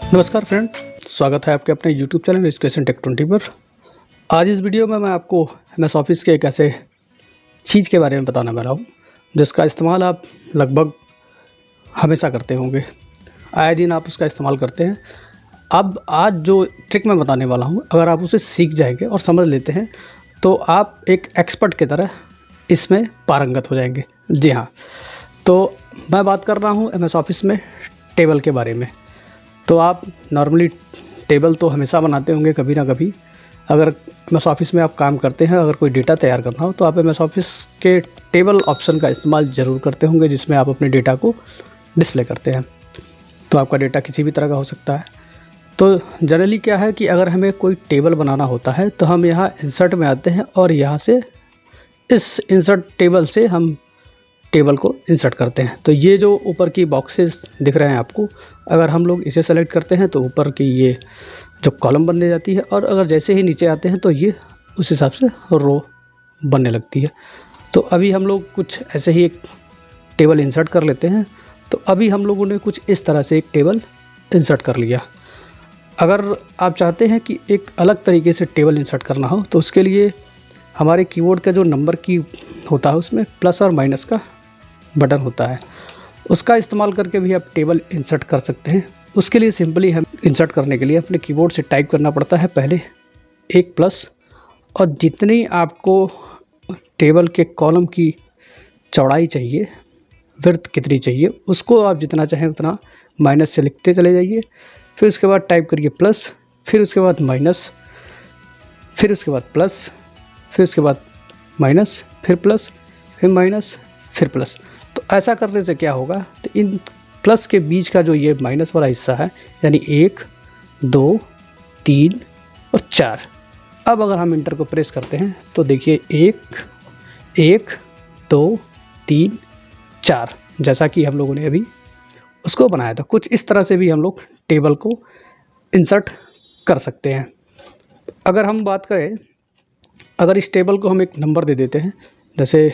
नमस्कार फ्रेंड, स्वागत है आपके अपने YouTube चैनल एजुकेशन टेक 20 पर। आज इस वीडियो में मैं आपको MS ऑफिस के एक ऐसे चीज़ के बारे में बताने वाला हूँ जिसका इस्तेमाल आप लगभग हमेशा करते होंगे, आए दिन आप उसका इस्तेमाल करते हैं। अब आज जो ट्रिक मैं बताने वाला हूँ, अगर आप उसे सीख जाएंगे और समझ लेते हैं तो आप एक एक्सपर्ट की तरह इसमें पारंगत हो जाएंगे। जी हाँ, तो मैं बात कर रहा हूँ MS ऑफिस में टेबल के बारे में। तो आप नॉर्मली टेबल तो हमेशा बनाते होंगे कभी ना कभी। अगर MS ऑफिस में आप काम करते हैं, अगर कोई डेटा तैयार करना हो तो आप MS ऑफिस के टेबल ऑप्शन का इस्तेमाल ज़रूर करते होंगे, जिसमें आप अपने डेटा को डिस्प्ले करते हैं। तो आपका डेटा किसी भी तरह का हो सकता है। तो जनरली क्या है कि अगर हमें कोई टेबल बनाना होता है तो हम यहाँ इंसर्ट में आते हैं और यहाँ से इस इंसर्ट टेबल से हम टेबल को इंसर्ट करते हैं। तो ये जो ऊपर की बॉक्सेस दिख रहे हैं आपको, अगर हम लोग इसे सेलेक्ट करते हैं तो ऊपर की ये जो कॉलम बनने जाती है, और अगर जैसे ही नीचे आते हैं तो ये उस हिसाब से रो बनने लगती है। तो अभी हम लोग कुछ ऐसे ही एक टेबल इंसर्ट कर लेते हैं। तो अभी हम लोगों ने कुछ इस तरह से एक टेबल इंसर्ट कर लिया। अगर आप चाहते हैं कि एक अलग तरीके से टेबल इंसर्ट करना हो तो उसके लिए हमारे कीबोर्ड का जो नंबर की होता है उसमें प्लस और माइनस का बटन होता है, उसका इस्तेमाल करके भी आप टेबल इंसर्ट कर सकते हैं। उसके लिए सिंपली हम इंसर्ट करने के लिए अपने कीबोर्ड से टाइप करना पड़ता है पहले एक प्लस, और जितनी आपको टेबल के कॉलम की चौड़ाई चाहिए, विड्थ कितनी चाहिए, उसको आप जितना चाहें उतना माइनस से लिखते चले जाइए। फिर उसके बाद टाइप करिए प्लस, फिर उसके बाद माइनस, फिर उसके बाद प्लस, फिर उसके बाद माइनस, फिर प्लस, फिर माइनस, फिर प्लस। तो ऐसा करने से क्या होगा, तो इन प्लस के बीच का जो ये माइनस वाला हिस्सा है, यानी 1, 2, 3 और 4। अब अगर हम इंटर को प्रेस करते हैं तो देखिए 1, 1, 2, 3, 4, जैसा कि हम लोगों ने अभी उसको बनाया था। कुछ इस तरह से भी हम लोग टेबल को इंसर्ट कर सकते हैं। अगर हम बात करें, अगर इस टेबल को हम एक नंबर दे देते हैं, जैसे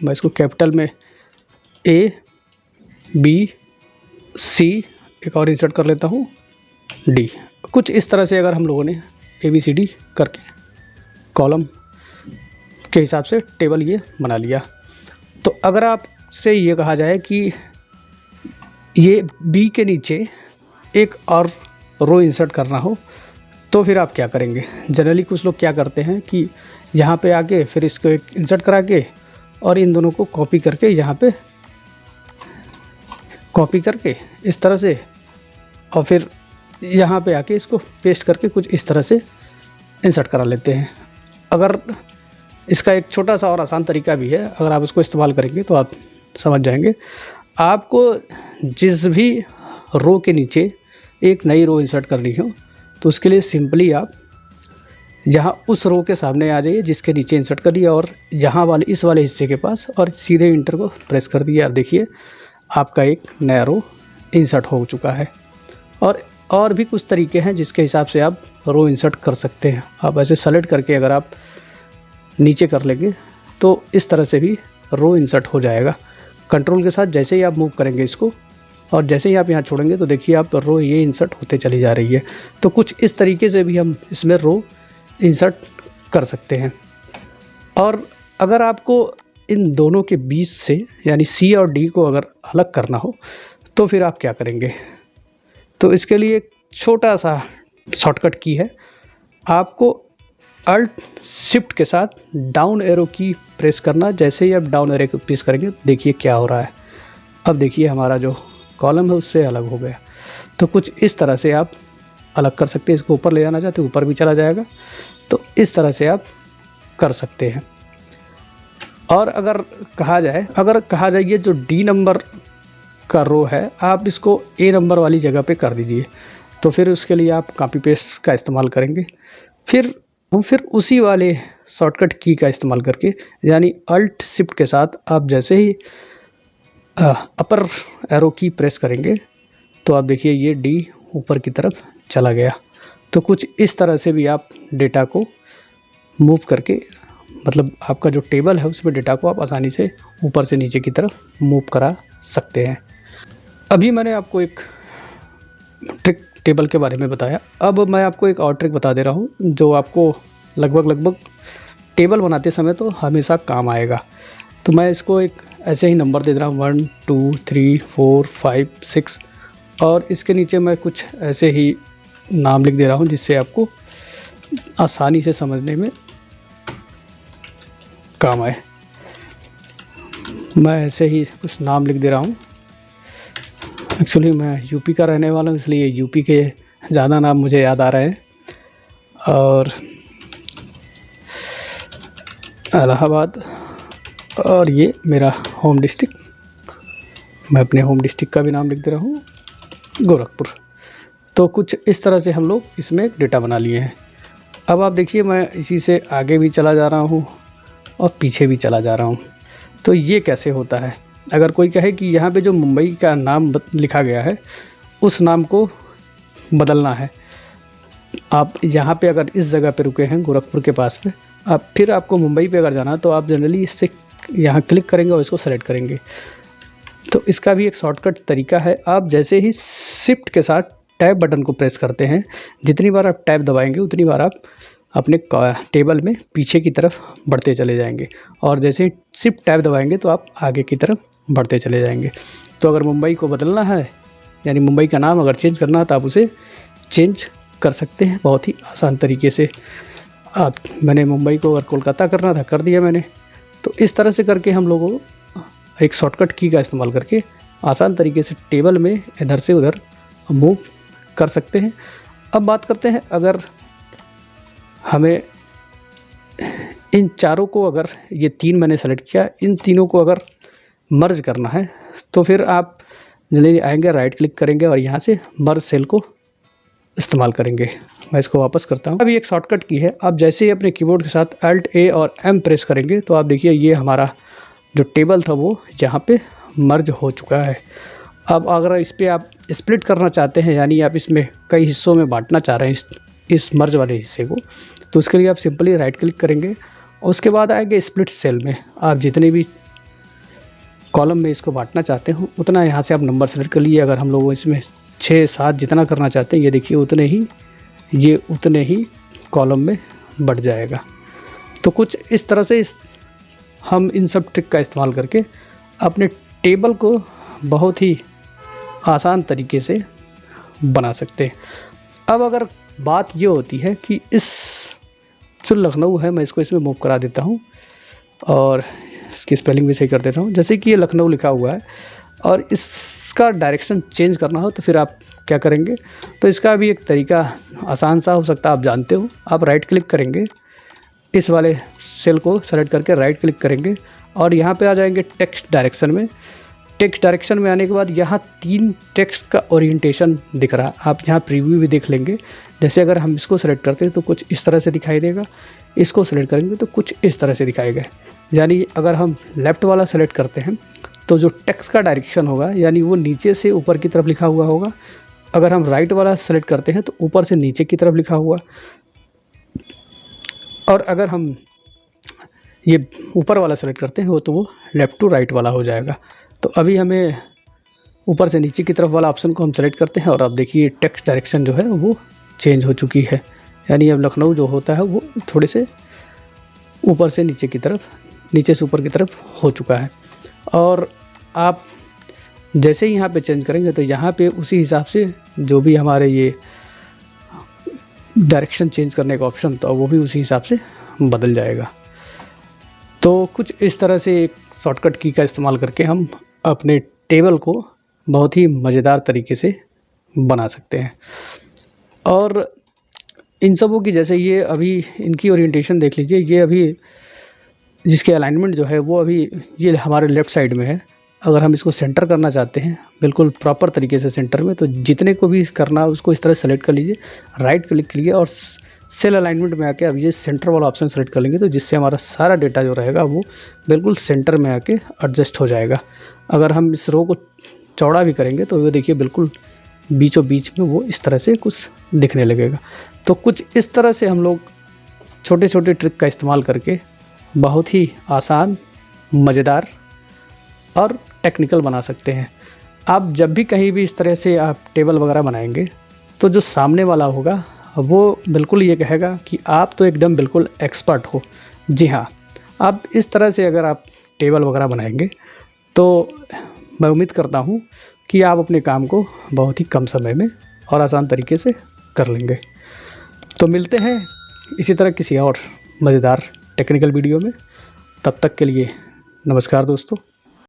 मैं इसको कैपिटल में A, B, C, एक और इंसर्ट कर लेता हूँ D। कुछ इस तरह से अगर हम लोगों ने ABCD करके कॉलम के हिसाब से टेबल ये बना लिया, तो अगर आपसे ये कहा जाए कि ये B के नीचे एक और रो इंसर्ट करना हो तो फिर आप क्या करेंगे। जनरली कुछ लोग क्या करते हैं कि यहाँ पे आके फिर इसको एक इंसर्ट करा के और इन दोनों को कॉपी करके यहाँ पे कॉपी करके इस तरह से, और फिर यहाँ पे आके इसको पेस्ट करके कुछ इस तरह से इंसर्ट करा लेते हैं। अगर इसका एक छोटा सा और आसान तरीका भी है, अगर आप इसको इस्तेमाल करेंगे तो आप समझ जाएंगे। आपको जिस भी रो के नीचे एक नई रो इंसर्ट करनी हो तो उसके लिए सिंपली आप यहाँ उस रो के सामने आ जाइए जिसके नीचे इंसर्ट कर दिया, और यहाँ वाले इस वाले हिस्से के पास, और सीधे इंटर को प्रेस कर दिया। आप देखिए आपका एक नया रो इंसर्ट हो चुका है। और भी कुछ तरीके हैं जिसके हिसाब से आप रो इंसर्ट कर सकते हैं। आप ऐसे सेलेक्ट करके अगर आप नीचे कर लेंगे तो इस तरह से भी रो इंसर्ट हो जाएगा। कंट्रोल के साथ जैसे ही आप मूव करेंगे इसको, और जैसे ही आप यहाँ छोड़ेंगे तो देखिए आप रो ये इंसर्ट होते चली जा रही है। तो कुछ इस तरीके से भी हम इसमें रो इंसर्ट कर सकते हैं। और अगर आपको इन दोनों के बीच से यानी C और D को अगर अलग करना हो तो फिर आप क्या करेंगे, तो इसके लिए एक छोटा सा शॉर्टकट की है। आपको अल्ट शिफ्ट के साथ डाउन एरो की प्रेस करना। जैसे ही आप डाउन एरो को प्रेस करेंगे देखिए क्या हो रहा है। अब देखिए हमारा जो कॉलम है उससे अलग हो गया। तो कुछ इस तरह से आप अलग कर सकते हैं। इसको ऊपर ले जाना चाहते हैं ऊपर भी चला जाएगा। तो इस तरह से आप कर सकते हैं। और अगर कहा जाए ये जो D नंबर का रो है, आप इसको A नंबर वाली जगह पे कर दीजिए। तो फिर उसके लिए आप कॉपी पेस्ट का इस्तेमाल करेंगे। फिर उसी वाले शॉर्टकट की का इस्तेमाल करके, यानी अल्ट शिफ्ट के साथ आप जैसे ही अपर एरो की प्रेस करेंगे तो आप देखिए ये D ऊपर की तरफ चला गया। तो कुछ इस तरह से भी आप डेटा को मूव करके, मतलब आपका जो टेबल है उसमें डेटा को आप आसानी से ऊपर से नीचे की तरफ मूव करा सकते हैं। अभी मैंने आपको एक ट्रिक टेबल के बारे में बताया। अब मैं आपको एक और ट्रिक बता दे रहा हूँ जो आपको लगभग टेबल बनाते समय तो हमेशा काम आएगा। तो मैं इसको एक ऐसे ही नंबर दे रहा हूँ 1 2 3 4 5 6 और इसके नीचे मैं कुछ ऐसे ही नाम लिख दे रहा हूँ जिससे आपको आसानी से समझने में काम आए। मैं ऐसे ही कुछ नाम लिख दे रहा हूँ। एक्चुअली मैं यूपी का रहने वाला हूँ, इसलिए यूपी के ज़्यादा नाम मुझे याद आ रहे हैं। और इलाहाबाद, और ये मेरा होम डिस्ट्रिक्ट, मैं अपने होम डिस्ट्रिक्ट का भी नाम लिख दे रहा हूँ, गोरखपुर। तो कुछ इस तरह से हम लोग इसमें डेटा बना लिए हैं। अब आप देखिए मैं इसी से आगे भी चला जा रहा हूँ और पीछे भी चला जा रहा हूँ। तो ये कैसे होता है? अगर कोई कहे कि यहाँ पे जो मुंबई का नाम लिखा गया है उस नाम को बदलना है, आप यहाँ पे अगर इस जगह पे रुके हैं गोरखपुर के पास में, आप फिर आपको मुंबई पे अगर जाना है तो आप जनरली इससे यहाँ क्लिक करेंगे और इसको सेलेक्ट करेंगे। तो इसका भी एक शॉर्टकट तरीका है। आप जैसे ही शिफ्ट के साथ टैब बटन को प्रेस करते हैं, जितनी बार आप टैब दबाएंगे उतनी बार आप अपने टेबल में पीछे की तरफ बढ़ते चले जाएंगे, और जैसे ही शिफ्ट टैब दबाएंगे तो आप आगे की तरफ बढ़ते चले जाएंगे। तो अगर मुंबई को बदलना है, यानी मुंबई का नाम अगर चेंज करना है, तो आप उसे चेंज कर सकते हैं बहुत ही आसान तरीके से। मैंने मुंबई को अगर कोलकाता करना था, कर दिया मैंने। तो इस तरह से करके हम लोगों को एक शॉर्टकट की का इस्तेमाल करके आसान तरीके से टेबल में इधर से उधर मूव कर सकते हैं। अब बात करते हैं, अगर हमें इन चारों को, अगर ये 3 मैंने सेलेक्ट किया, इन तीनों को अगर मर्ज करना है तो फिर आप जल्दी आएंगे, राइट क्लिक करेंगे और यहाँ से मर्ज सेल को इस्तेमाल करेंगे। मैं इसको वापस करता हूँ। अभी एक शॉर्टकट की है, आप जैसे ही अपने कीबोर्ड के साथ Alt A और M प्रेस करेंगे तो आप देखिए ये हमारा जो टेबल था वो यहाँ पे मर्ज हो चुका है। अब अगर इस पर आप स्प्लिट करना चाहते हैं, यानी आप इसमें कई हिस्सों में बांटना चाह रहे हैं इस मर्ज वाले हिस्से को, तो उसके लिए आप सिंपली राइट क्लिक करेंगे और उसके बाद आएंगे स्प्लिट सेल में। आप जितने भी कॉलम में इसको बांटना चाहते हो उतना यहाँ से आप नंबर सेलेक्ट कर लिए। अगर हम लोग इसमें 6 7 जितना करना चाहते हैं, ये देखिए उतने ही कॉलम में बढ़ जाएगा। तो कुछ इस तरह से हम इन सब ट्रिक का इस्तेमाल करके अपने टेबल को बहुत ही आसान तरीके से बना सकते हैं। अब अगर बात ये होती है कि इस जो लखनऊ है, मैं इसको इसमें मूव करा देता हूँ और इसकी स्पेलिंग भी सही कर देता हूँ। जैसे कि ये लखनऊ लिखा हुआ है और इसका डायरेक्शन चेंज करना हो तो फिर आप क्या करेंगे? तो इसका भी एक तरीका आसान सा हो सकता है, आप जानते हो। आप राइट क्लिक करेंगे, इस वाले सेल को सेलेक्ट करके राइट क्लिक करेंगे और यहाँ पे आ जाएंगे टेक्स्ट डायरेक्शन में। टेक्स्ट डायरेक्शन में आने के बाद यहाँ 3 टेक्स्ट का ओरिएंटेशन दिख रहा है, आप यहाँ प्रीव्यू भी देख लेंगे। जैसे अगर हम इसको सेलेक्ट करते हैं तो कुछ इस तरह से दिखाई देगा, इसको सेलेक्ट करेंगे तो कुछ इस तरह से दिखाएगा। यानी अगर हम लेफ़्ट वाला सेलेक्ट करते हैं तो जो टेक्स्ट का डायरेक्शन होगा यानी वो नीचे से ऊपर की तरफ लिखा हुआ होगा। अगर हम राइट वाला सेलेक्ट करते हैं तो ऊपर से नीचे की तरफ लिखा हुआ, और अगर हम ये ऊपर वाला सेलेक्ट करते हैं तो वो लेफ़्ट टू राइट वाला हो जाएगा। तो अभी हमें ऊपर से नीचे की तरफ वाला ऑप्शन को हम सेलेक्ट करते हैं और अब देखिए टेक्स्ट डायरेक्शन जो है वो चेंज हो चुकी है। यानी अब लखनऊ जो होता है वो थोड़े से ऊपर से नीचे की तरफ, नीचे से ऊपर की तरफ हो चुका है। और आप जैसे ही यहाँ पे चेंज करेंगे तो यहाँ पे उसी हिसाब से जो भी हमारे ये डायरेक्शन चेंज करने का ऑप्शन तो वो भी उसी हिसाब से बदल जाएगा। तो कुछ इस तरह से एक शॉर्टकट की का इस्तेमाल करके हम अपने टेबल को बहुत ही मज़ेदार तरीके से बना सकते हैं। और इन सबों की, जैसे ये अभी इनकी ओरिएंटेशन देख लीजिए, ये अभी जिसके अलाइनमेंट जो है वो अभी ये हमारे लेफ़्ट साइड में है। अगर हम इसको सेंटर करना चाहते हैं बिल्कुल प्रॉपर तरीके से सेंटर में, तो जितने को भी करना है उसको इस तरह सेलेक्ट कर लीजिए, राइट क्लिक कीजिए और सेल अलाइनमेंट में आके अब ये सेंटर वाला ऑप्शन सेलेक्ट कर लेंगे, तो जिससे हमारा सारा डेटा जो रहेगा वो बिल्कुल सेंटर में आके एडजस्ट हो जाएगा। अगर हम इस रो को चौड़ा भी करेंगे तो वो देखिए बिल्कुल बीचों बीच में वो इस तरह से कुछ दिखने लगेगा। तो कुछ इस तरह से हम लोग छोटे छोटे ट्रिक का इस्तेमाल करके बहुत ही आसान, मज़ेदार और टेक्निकल बना सकते हैं। आप जब भी कहीं भी इस तरह से आप टेबल वगैरह बनाएंगे तो जो सामने वाला होगा वो बिल्कुल ये कहेगा कि आप तो एकदम बिल्कुल एक्सपर्ट हो। जी हाँ, आप इस तरह से अगर आप टेबल वगैरह बनाएंगे तो मैं उम्मीद करता हूँ कि आप अपने काम को बहुत ही कम समय में और आसान तरीके से कर लेंगे। तो मिलते हैं इसी तरह किसी और मज़ेदार टेक्निकल वीडियो में। तब तक के लिए नमस्कार दोस्तों।